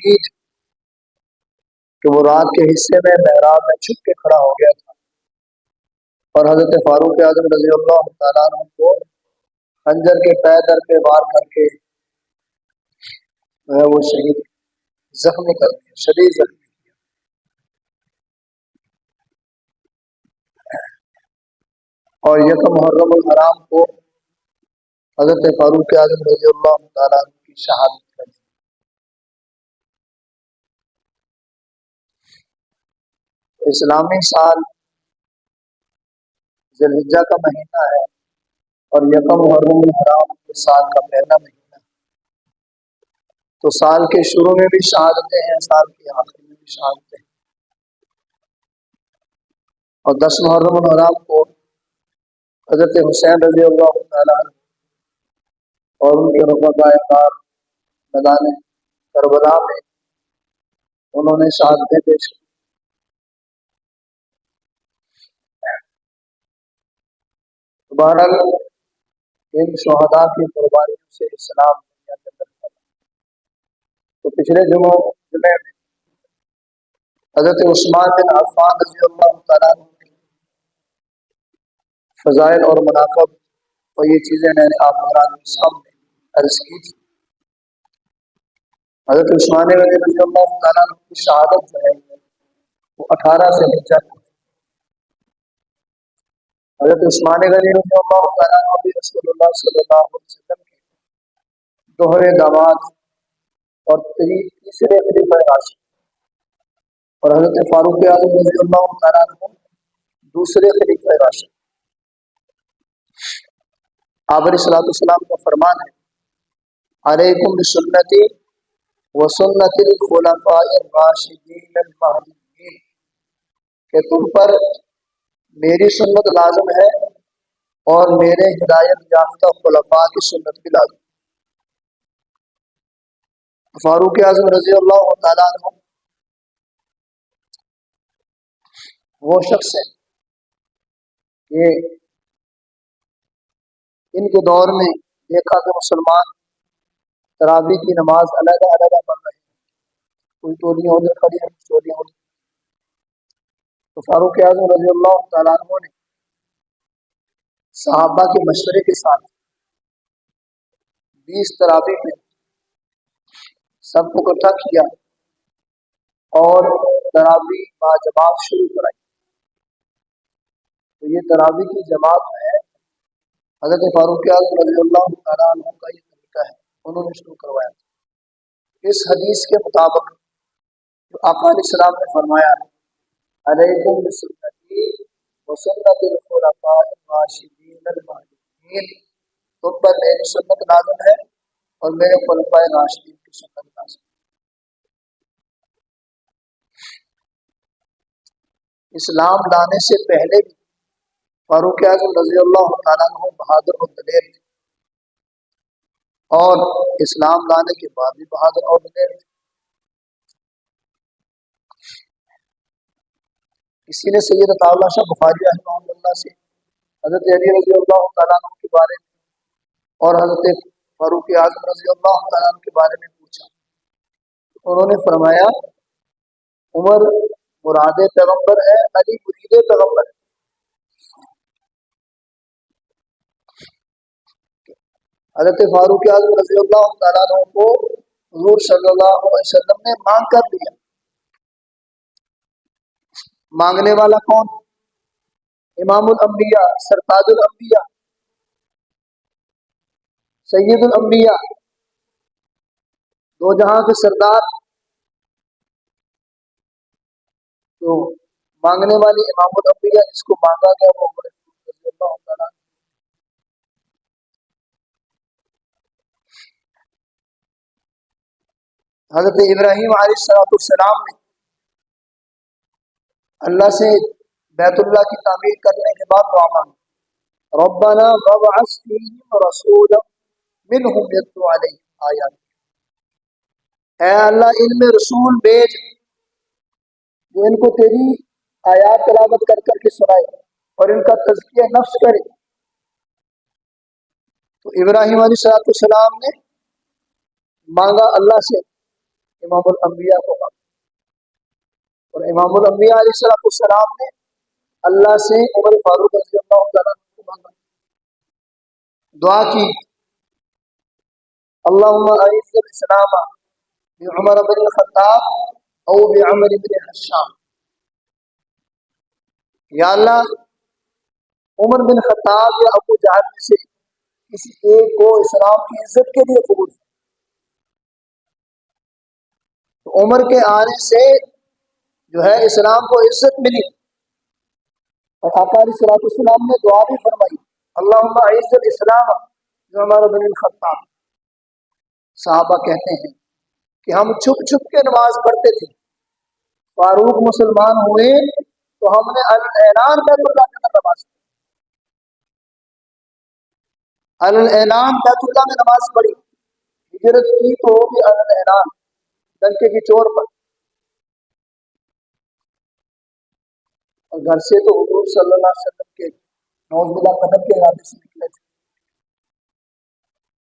کی تھی کہ وہ رات کے حصے میں محراب میں چھپ کے کھڑا ہو گیا تھا اور حضرت فاروق اعظم رضی اللہ تعالیٰ عنہ کو خنجر کے پے در پہ وار کر کے وہ شہید زخمی کر دیا، شدید زخمی کیا۔ اور یکم محرم الحرام کو حضرت فاروق اعظم رضی اللہ تعالیٰ عنہ کی شہادت کر دی۔ اسلامی سال ذی الحجہ کا مہینہ ہے اور یکم محرم الحرام سال کا پہلا مہینہ ہے، تو سال کے شروع میں بھی شہادتیں ہیں، سال کے آخر میں بھی شہادتیں ہیں۔ اور 10 محرم الحرام کو حضرت حسین رضی اللہ تعالیٰ عنہ اور ان کے رفقائے کار میدان کربلا میں انہوں نے شہادتیں پیش کی۔ بہرحال ان شہداء کی قربانیوں سے اسلام دنیا کے اندر پھیلا۔ تو پچھلے جمعے میں حضرت عثمان بن عفان رضی اللہ تعالیٰ عنہ کی فضائل اور مناقب اور یہ چیزیں میں نے آپ حضرات کے سامنے عرض کی تھی۔ حضرت عثمان غنی رضی اللہ تعالیٰ عنہ کی شہادت جو ہے وہ 18 سے نیچا تھی۔ حضرت عثمان غنی رضی اللہ تعالیٰ عنہ بھی رسول اللہ صلی اللہ علیہ وسلم کے دوہرے داماد اور تیسرے خلیفہ راشد، اور حضرت فاروق اعظم رضی اللہ تعالیٰ عنہ دوسرے خلیفہ راشد۔ آپ علیہ الصلوۃ والسلام کا فرمان ہے، علیکم بسنتی وسنت الخلفاء الراشدین المہدیین، کہ تم پر میری سنت لازم ہے اور میرے ہدایت یافتہ خلفاء کی سنت بھی لازم۔ فاروق اعظم رضی اللہ تعالیٰ عنہ وہ شخص ہے کہ ان کے دور میں دیکھا کہ مسلمان تراویح کی نماز علیحدہ علیحدہ پڑھ رہے ہیں، کوئی ٹولیاں ادھر کھڑی ہیں، ٹولیاں ادھر۔ تو فاروق اعظم رضی اللہ تعالیٰ عنہ نے صحابہ کے مشورے کے ساتھ 20 تراویح میں سب کو اکٹھا کیا اور تراویح با جماعت شروع کرائی۔ تو یہ تراویح کی جماعت ہے حضرت فاروق اعظم رضی اللہ تعالیٰ عنہ کا یہ طریقہ ہے، انہوں نے شروع کروایا تھا۔ اس حدیث کے مطابق جو آقا علیہ السلام نے فرمایا، علیکم بسنتی وسنت الخلفاء الراشدین المہدیین، تم پر میری سنت لازم ہے اور میرے خلفائے راشدین کی سنت لازم ہے۔ اسلام لانے سے پہلے بھی فاروق اعظم رضی اللہ تعالیٰ عنہ بہادر اور دلیر تھے، اور اسلام لانے کے بعد بھی بہادر اور دلیر تھے۔ کسی نے سید عطاء شاہ بخاری رحمہ اللہ سے حضرت علی رضی اللہ تعالیٰ عنہ کے بارے میں اور حضرت فاروق اعظم رضی اللہ تعالیٰ عنہ کے بارے میں پوچھا، انہوں نے فرمایا عمر مراد پیغمبر ہے، علی مرید پیغمبر ہے۔ حضرت فاروق اعظم رضی اللہ تعالیٰ عنہ کو حضور صلی اللہ علیہ وسلم نے مانگ کر دیا۔ مانگنے والا کون؟ امام الانبیاء، سرتاج الانبیاء، سید الانبیاء، دو جہاں کے سردار۔ تو مانگنے والی امام الانبیاء جس کو مانگا گیا وہ عمر رضی اللہ تعالیٰ عنہ۔ حضرت ابراہیم علیہ السلام نے اللہ سے بیت اللہ کی تعمیر کرنے کے بعد دعا مانگی، ربنا وابعث فیہم رسولا منہم یتلو علیہم آیاتک، اے اللہ ان میں رسول بھیج جو ان کو تیری آیات تلاوت کر کر کے سنائے اور ان کا تزکیہ نفس کرے۔ تو ابراہیم علیہ السلام نے مانگا اللہ سے امام الانبیاء کو مانگا، اور امام الانبیاء علیہ السلام نے اللہ سے عمر فاروق رضی اللہ تعالیٰ عنہ کو مانگا، دعا کی، اللہم اعز الاسلام بعمر بن الخطاب او بعمر بن حشام، یا اللہ عمر بن خطاب یا ابو جہل میں سے کسی ایک کو اسلام کی عزت کے لیے قبول کیا۔ تو عمر کے آنے سے جو ہے اسلام کو عزت ملی، اور آقا علیہ السلام نے دعا بھی فرمائی، اللہم اعز الاسلام بعمر بن الخطاب۔ صحابہ کہتے ہیں کہ ہم چھپ چھپ کے نماز پڑھتے تھے، فاروق مسلمان ہوئے تو ہم نے اعلان بیت اللہ کے اندر نماز پڑھی، اعلان بیت اللہ میں نماز پڑھی، ہجرت کی تو وہ بھی اعلان ڈنکے کی چور پر، اور گھر سے تو حضور صلی اللہ علیہ وسلم کے نوز باللہ قدم کے ارادے سے نکلے تھے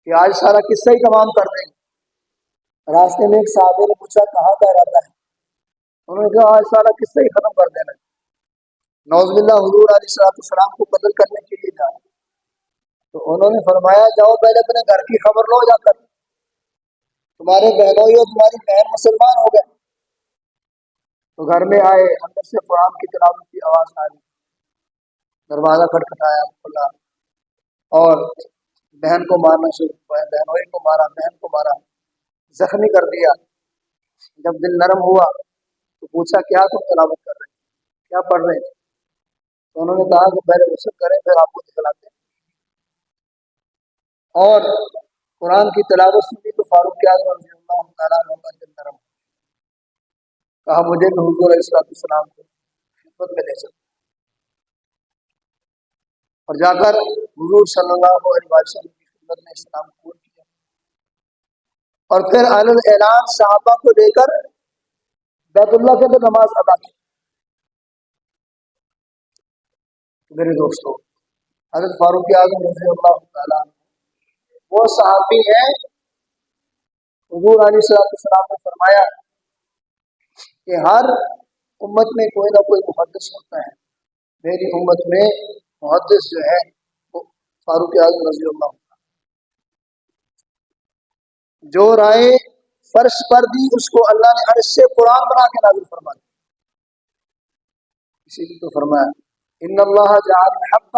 کہ آج سارا قصہ ہی تمام کر دیں گے۔ راستے میں ایک صحابی نے پوچھا کہاں کا ارادہ ہے، انہوں نے کہا آج سارا قصہ ہی ختم کر دینا ہے، نوز باللہ حضور علیہ السلام کو قتل کرنے کے لیے جائے۔ تو انہوں نے فرمایا جاؤ پہلے اپنے گھر کی خبر لو، جا کر تمہارے بہنوئی اور تمہاری بہن مسلمان ہو گئے۔ تو گھر میں آئے، اندر سے قرآن کی تلاوت کی آواز آ رہی، دروازہ کھٹکھٹایا، کھلا، اور بہن کو مارنا شروع ہوا، بہنوئی کو مارا، بہن کو مارا، زخمی کر دیا۔ جب دل نرم ہوا تو پوچھا کیا تم تلاوت کر رہے ہیں، کیا پڑھ رہے ہیں؟ تو انہوں نے کہا کہ پہلے غسل کریں پھر آپ کو دکھلاتے ہیں، اور قرآن کی تلاوت سنی تو فاروق اعظم رضی اللہ تعالیٰ عنہ کا دل نرم ہوا، کہا مجھے بھی حضور علیہ السلام کو خدمت میں لے چلو، اور جا کر حضور صلی اللہ علیہ وسلم کی خدمت میں اسلام قبول کیا، اور پھر علی الاعلان صحابہ کو لے کر بیت اللہ کے اندر نماز ادا کی۔ میرے دوستوں، حضرت فاروق اعظم رضی اللہ تعالیٰ عنہ وہ صحابی ہیں، حضور علیہ السلام نے فرمایا کہ ہر امت میں کوئی نہ کوئی محدث ہوتا ہے، میری امت میں محدث جو ہے وہ فاروق اعظم رضی اللہ عنہ، جو رائے فرش پر دی اس کو اللہ نے عرش سے قرآن بنا کے نازل فرما دیا، اسی لیے تو فرمایا ان اللہ جعل الحق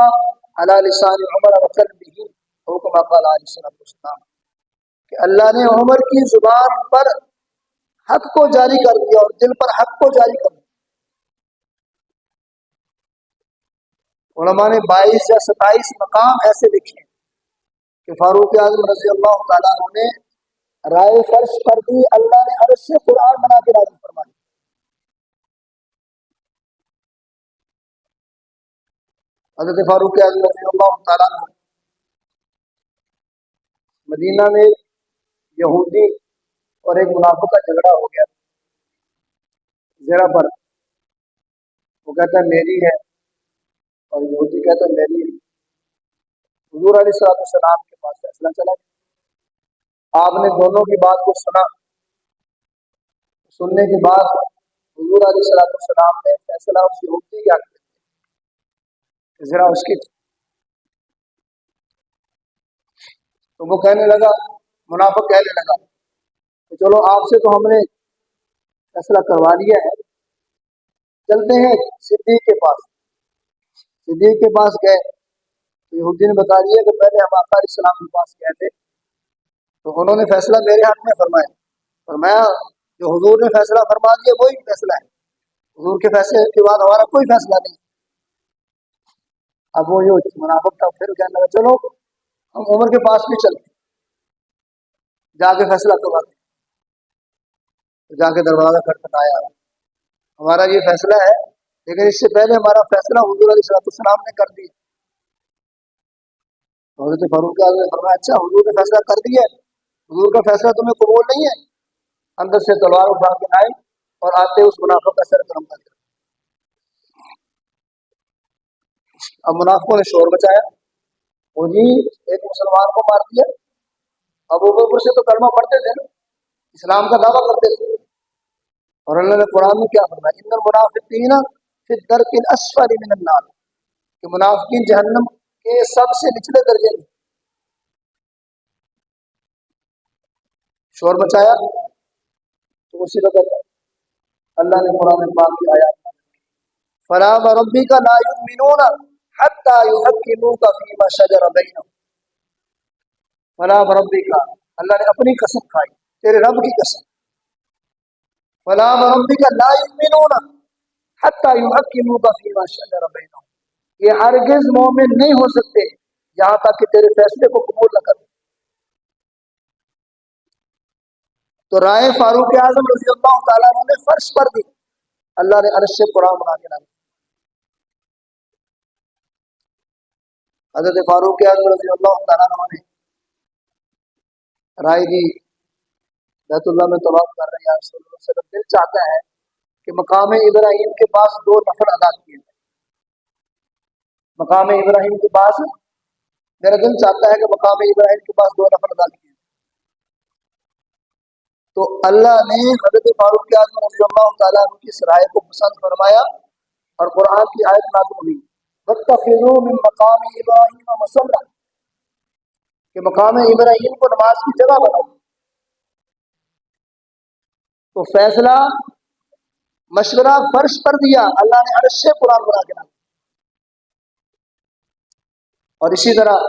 علی لسان عمر وقلبہ او کما قال علیہ السلام، کہ اللہ نے عمر کی زبان پر حق کو جاری کر دیا اور دل پر حق کو جاری کر دیا۔ علماء نے 22 یا 27 مقام ایسے لکھے ہیں کہ فاروق اعظم رضی اللہ تعالیٰ عنہ نے رائے فرش پر دی، اللہ نے عرش سے قرآن بنا کے نازل فرما دیا۔ حضرت فاروق اعظم رضی اللہ تعالیٰ عنہ مدینہ میں یہودی اور ایک منافق کا جھگڑا ہو گیا زرہ پر، وہ کہتا ہے میری ہے اور یہودی کہتا ہے میری ہے۔ حضور علیہ السلام کے پاس فیصلہ چلا گیا، آپ نے دونوں کی بات کو سنا، سننے کے بعد حضور علیہ السلام نے فیصلہ اس یہودی کے حق میں کہ ذرا اس کی، تو وہ کہنے لگا، منافق کہنے لگا کہ چلو آپ سے تو ہم نے فیصلہ کروا لیا ہے، چلتے ہیں صدیق کے پاس۔ صدیق کے پاس گئے تو یہودی نے بتا دیا کہ پہلے ہم آقا علیہ السلام کے پاس گئے تھے تو انہوں نے فیصلہ میرے حق میں فرمایا، فرمایا جو حضور نے فیصلہ فرما دیا وہی فیصلہ ہے، حضور کے فیصلے کے بعد ہمارا کوئی فیصلہ نہیں۔ اب وہ جو منافق تھا پھر کہنے لگا چلو ہم عمر کے پاس بھی چلتے، جا کے فیصلہ کرواتے، جا کے دروازہ کھٹکھٹایا، ہمارا یہ فیصلہ ہے لیکن اس سے پہلے ہمارا فیصلہ حضور علیہ السلام نے کر دیا۔ حضرت فاروق اعظم نے فرمایا اچھا حضور نے فیصلہ کر دیا ہے، حضور کا فیصلہ تمہیں قبول نہیں ہے؟ اندر سے تلوار اٹھا کے آئے اور آتے اس منافق کا سر قلم کر دیا۔ اب منافقوں نے شور بچایا، وہ جی ایک مسلمان کو مار دیا، ابو بکر سے تو کلمہ پڑھتے تھے نا، اسلام کا دعویٰ کرتے تھے. اور اللہ نے قرآن میں کیا فرمایا؟ ان المنافقین فی الدرک الاسفل من النار، کہ منافقین جہنم کے سب سے نچلے درجے میں. شور مچایا تو اسی وقت اللہ نے قرآن پاک کی آیات فلا وربک لا یؤمنون حتی یحکموک فیما شجر بینہم. فلا وربک، اللہ نے اپنی قسم کھائی، تیرے رب کی قسم. فلا وربک لا یؤمنون حتی یحکموک فیما شجر بینہم، یہ ہرگز مومن نہیں ہو سکتے یہاں تک کہ تیرے فیصلے کو قبول نہ کریں. تو رائے فاروق اعظم رضی اللہ تعالیٰ عنہ نے فرش پر دی، اللہ نے عرش سے قرآن بنا کے لایا. حضرت فاروق اعظم رضی اللہ تعالیٰ عنہ نے رائے دی، بیت اللہ میں طواف کر رہے ہیں رسول اللہ صلی اللہ علیہ وسلم، دل چاہتا ہے کہ مقام ابراہیم کے پاس 2 نفل ادا کیے جائیں. مقام ابراہیم کے پاس، میرا دل چاہتا ہے کہ مقام ابراہیم کے پاس 2 نفل ادا کیے. تو اللہ نے حضرت فاروق اعظم رضی اللہ تعالیٰ عنہ کی اس رائے کو پسند فرمایا اور قرآن کی آیت نازل ہوئی وَاتَّخِذُوا مِن مَّقَامِ إِبْرَاهِيمَ مُصَلًّى، کہ مقام ابراہیم کو نماز کی جگہ بناؤ. تو فیصلہ مشورہ فرش پر دیا، اللہ نے عرش سے قرآن بنا کے لایا. اور اسی طرح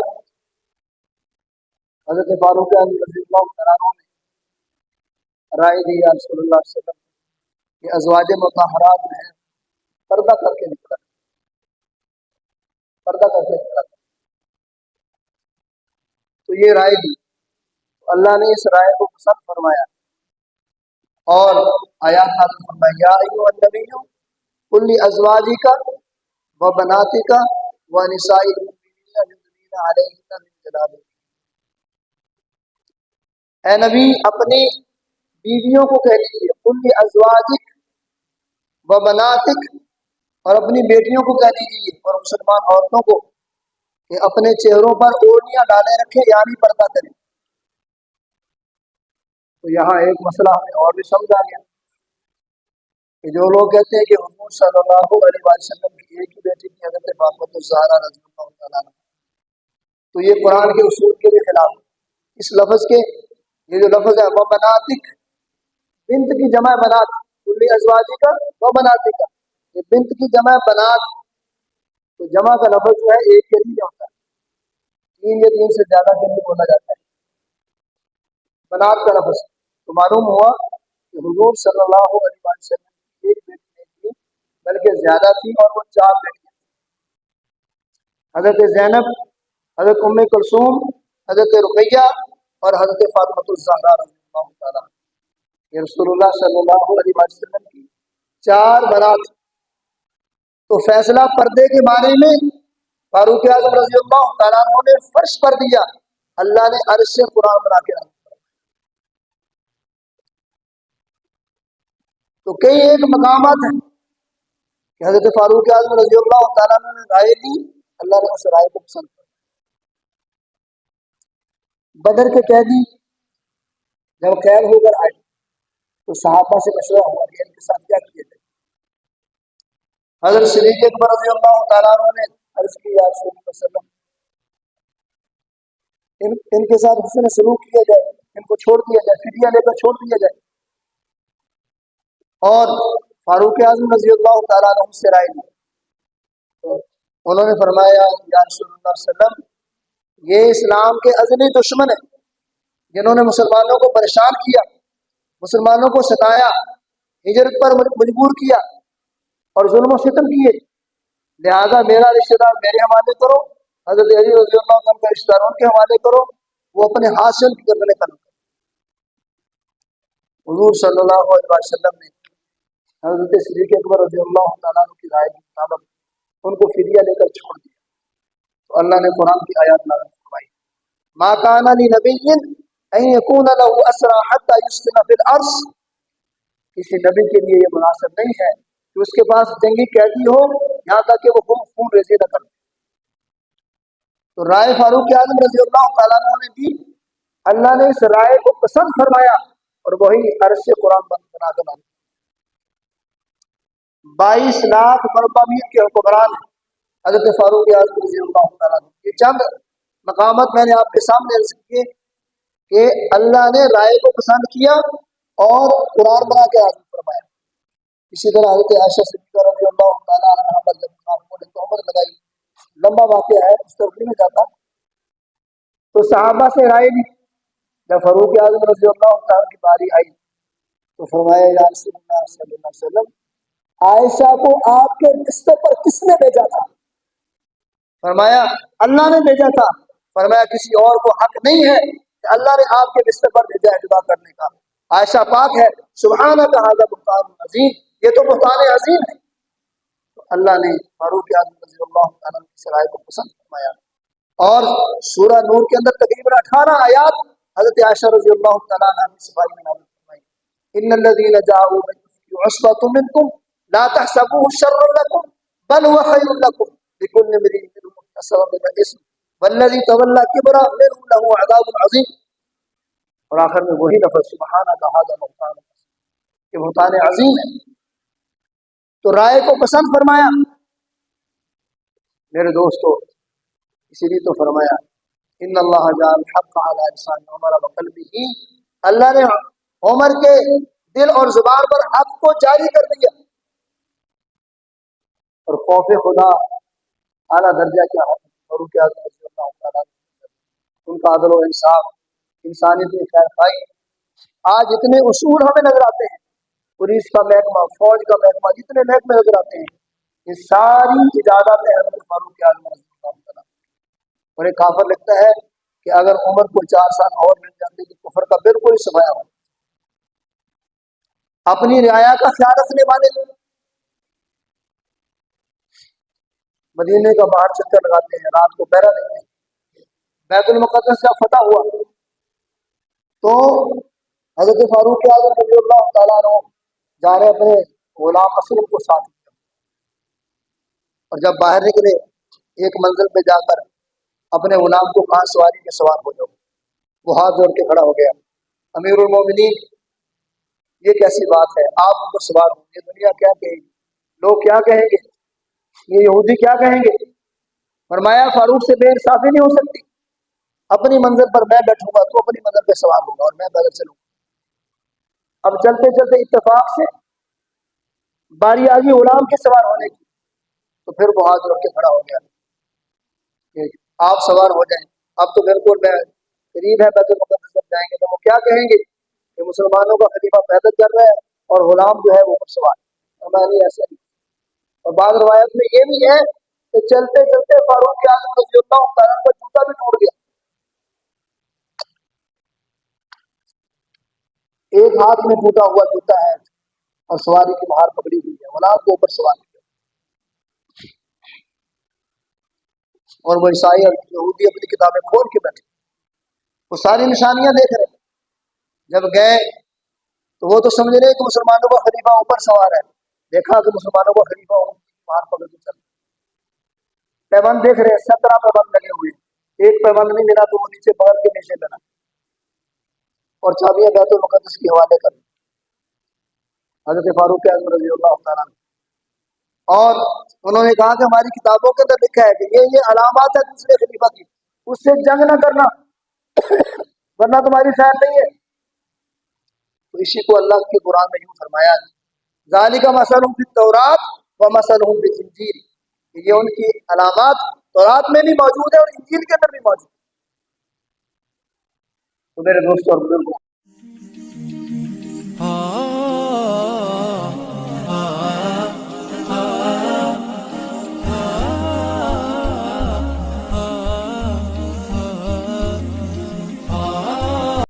حضرت فاروق اعظم رضی اللہ تعالیٰ عنہ نے رائے دی یا رسول اللہ صلی اللہ علیہ وسلم کہ ازواج مطہرات میں پردہ کر کے نکلا، پردہ کر کے نکلا. تو یہ رائے دی، اللہ نے اس رائے کو پسند فرمایا اور آیات نازل فرمائی یا ایھا النبی قل لازواجک وبناتک ونساء المؤمنین یدنین علیہن من جلابیبہن. اے نبی اپنی بیویوں کو کہہ دیجیے، قل لازواجک وبناتک، اور اپنی بیٹیوں کو کہہ دیجیے اور مسلمان عورتوں کو کہ اپنے چہروں پر اوڑھنیاں ڈالے رکھیں یعنی پردہ کریں. تو یہاں ایک مسئلہ ہمیں اور بھی سمجھ آ گیا کہ جو لوگ کہتے ہیں کہ حضور صلی اللہ علیہ وسلم کی ایک ہی بیٹی کی حضرت فاطمہ الزہرا رضی اللہ تعالیٰ عنہ، تو یہ قرآن کے اصول کے بھی خلاف. اس لفظ کے یہ جو لفظ ہے وہ بناتک، بنت کی جمع بنات، کل ازواجی کا وہ بناتی کا، یہ بنت کی جمع بنات. تو جمع کا لفظ جو ہے ایک کے لیے ہوتا ہے، 3 یا 3 سے زیادہ کے لیے بولا جاتا ہے بنات کا لفظ. تو معلوم ہوا کہ حضور صلی اللہ علیہ وسلم کی ایک بیٹی نہیں تھی بلکہ زیادہ تھی، اور وہ 4 بیٹیاں، حضرت زینب، حضرت ام کلثوم، حضرت رقیہ اور حضرت فاطمہ الزہرا رضی اللہ تعالیٰ. یہ رسول اللہ صلی اللہ علیہ وسلم کی 4 بنات. تو فیصلہ پردے کے بارے میں فاروق اعظم رضی اللہ تعالیٰ عنہ نے فرش پر دیا، اللہ نے عرش سے قرآن بنا کے رکھا. تو کئی ایک مقامات ہیں کہ حضرت فاروق اعظم رضی اللہ تعالیٰ عنہ نے رائے دی، اللہ نے اس رائے کو پسند کیا. بدر کے قیدی جب قید ہو کر آئے تو صحابہ سے مشورہ ہوا کہ ان کے ساتھ کیا کیے جائے. حضرت صدیق اکبر رضی اللہ تعالیٰ عنہ نے عرض کی یا رسول اللہ صلی اللہ علیہ وسلم ان کے ساتھ حسن سلوک کیا جائے، ان کو چھوڑ دیا جائے، فدیہ لے کر چھوڑ دیا جائے. اور فاروق اعظم رضی اللہ تعالیٰ عنہ سے رائے دی تو انہوں نے فرمایا یا رسول اللہ صلی اللہ علیہ وسلم یہ اسلام کے ازلی دشمن ہیں جنہوں نے مسلمانوں کو پریشان کیا، مسلمانوں کو ستایا، ہجرت پر مجبور کیا اور ظلم و ستم کیے، لہذا میرا رشتہ دار میرے حوالے کرو، حضرت علی رضی اللہ عنہ کا رشتہ دار ان کے حوالے کرو، وہ اپنے ہاتھ سے کرنے کا. حضور صلی اللہ علیہ وسلم نے حضرت صدیق اکبر رضی اللہ تعالیٰ عنہ کی رائے کے مطابق ان کو فدیہ لے کر چھوڑ دیا. تو اللہ نے قرآن کی آیات نازل فرمائی ما کان لنبی ان یکون له اسرى حتى یسکن فی الارض، کسی نبی کے لیے یہ مناسب نہیں ہے کہ اس کے پاس جنگی قیدی ہو یہاں تک کہ وہ خون ریزی نہ کرے. تو رائے فاروق اعظم رضی اللہ تعالیٰ عنہ نے دی، اللہ نے اس رائے کو پسند فرمایا اور وہی عرش سے قرآن بنا کر 22 لاکھ مربع میل کے حکمران ہیں حضرت فاروق اعظم رضی اللہ تعالیٰ عنہ. یہ چند مقامات میں نے آپ کے سامنے عرض کیے کہ اللہ نے رائے کو پسند کیا اور قرآن بنا کے عظیم فرمایا. اسی طرح حضرت عائشہ صدیقہ رضی اللہ تعالیٰ عنہ پر جب خاتون نے تہمت لگائی، لمبا واقعہ ہے، اس طرف نہیں جاتا، تو صحابہ سے رائے لی. جب فاروق اعظم رضی اللہ تعالیٰ کی باری آئی تو فرمایا یا رسول اللہ صلی اللہ علیہ وسلم، عائشہ کو آپ کے بستر پر کس نے بھیجا تھا؟ فرمایا اللہ نے بھیجا تھا. فرمایا کسی اور کو حق نہیں ہے کہ اللہ نے آپ کے بستر پر بھیجا ہے جدا کرنے کا. عائشہ پاک ہے. سبحانک ھذا بہتان عظیم، یہ تو بہتان عظیم ہے. تو اللہ نے فاروق اعظم رضی اللہ عنہ کی صلاحیت کو پسند فرمایا. اور سورہ نور کے اندر تقریباً 18 آیات حضرت عائشہ رضی اللہ تعالیٰ عنہ کی صفائی میں نازل فرمائی. ان الذين جاءوا بالإفك عصبة منكم لا تحسبوه شرا لكم بل هو خير لكم لكل امرئ منهم اكتسب من الإثم والذي تولى كبره منهم له عذاب عظيم. اور آخر میں وہی لفظ سبحانک ھذا بہتان عظیم، یہ بہتان عظیم ہے. تو رائے کو پسند فرمایا. میرے دوستو، اسی لیے تو فرمایا ان اللہ جعل الحق علی لسان عمر وقلبہ، اللہ نے عمر کے دل اور زبان پر حق کو جاری کر دیا. اور خوف خدا اعلیٰ درجہ کیا ہے. فاروق اعظم رضی اللہ تعالیٰ ان کا عدل و انصاف، انسانیت میں خیر خائی. آج اتنے اصول ہمیں نظر آتے ہیں، پولیس کا محکمہ، فوج کا محکمہ، جتنے محکمے نظر آتے ہیں، یہ ساری ایجادات حضرت فاروق اعظم رضی اللہ تعالیٰ. اور ایک کافر لگتا ہے کہ اگر عمر کو 4 سال اور مل جاتے تو کفر کا بالکل ہی صفایا ہو. اپنی رعایا کا خیال رکھنے والے مدینے کا باہر چکر لگاتے ہیں، رات کو پہرا دیتے ہیں. بیت المقدس کا فتح ہوا تو حضرت فاروق اعظم رضی اللہ تعالیٰ عنہ جا رہے اپنے غلام اسلم کو ساتھ لیا. اور جب باہر نکلے ایک منزل پہ جا کر اپنے غلام کو کہا سواری کے سوار ہو جاؤ. وہ ہاتھ جوڑ کے کھڑا ہو گیا. امیر المومنین، یہ کیسی بات ہے، آپ ان کو سوار ہوں گے، دنیا کیا کہے گی، لوگ کیا کہیں گے، یہ یہودی کیا کہیں گے. فرمایا فاروق سے بے انصافی نہیں ہو سکتی. اپنی منزل پر میں بیٹھوں گا، تو اپنی منزل پہ سوار ہوگا اور میں پیدل چلوں گا. اب چلتے چلتے اتفاق سے باری آ گئی غلام کے سوار ہونے کی، تو پھر وہ ہاتھ جوڑ کے کھڑا ہو گیا کہ آپ سوار ہو جائیں. اب تو بالکل میں قریب ہے بیت المقدس جب جائیں گے تو وہ کیا کہیں گے کہ مسلمانوں کا خلیفہ پیدل چل رہا ہے اور غلام جو ہے وہ سوار. اور میں نہیں ایسا نہیں. اور بعض روایت میں یہ بھی ہے کہ چلتے چلتے فاروق اعظم رضی اللہ تعالیٰ کا جوتا بھی ٹوٹ گیا. ایک ہاتھ میں ٹوٹا ہوا جوتا ہے اور سواری کی مہار پکڑی ہوئی ہے، غلام کے اوپر سوار کیا. اور وہ عیسائی اور یہودی اپنی کتابیں کھول کے بیٹھے، وہ ساری نشانیاں دیکھ رہے. جب گئے تو وہ تو سمجھ رہے کہ مسلمانوں کا خلیفہ اوپر سوار ہے. دیکھا کہ مسلمانوں کا خلیفہ مہار پکڑ کے چل. پیبند دیکھ رہے 17 پیبند لگے ہوئے، ایک پیبند نہیں ملا تو وہ نیچے بغل کے نیچے لگا اور چابیاں بیت المقدس کے حوالے کر حضرت فاروق اعظم رضی اللہ تعالیٰ. اور انہوں نے کہا کہ ہماری کتابوں کے اندر لکھا ہے کہ یہ علامات ہے دوسرے خلیفہ کی، اس سے جنگ نہ کرنا ورنہ تمہاری خیر نہیں ہے. تو اسی کو اللہ کے قرآن میں یوں فرمایا ذالک مثلہم فی التوراۃ ومثلہم فی الانجیل، یہ ان کی علامات تورات میں بھی موجود ہے اور انجیل کے اندر بھی موجود ہے. تو میرے دوستوں اور بزرگوں،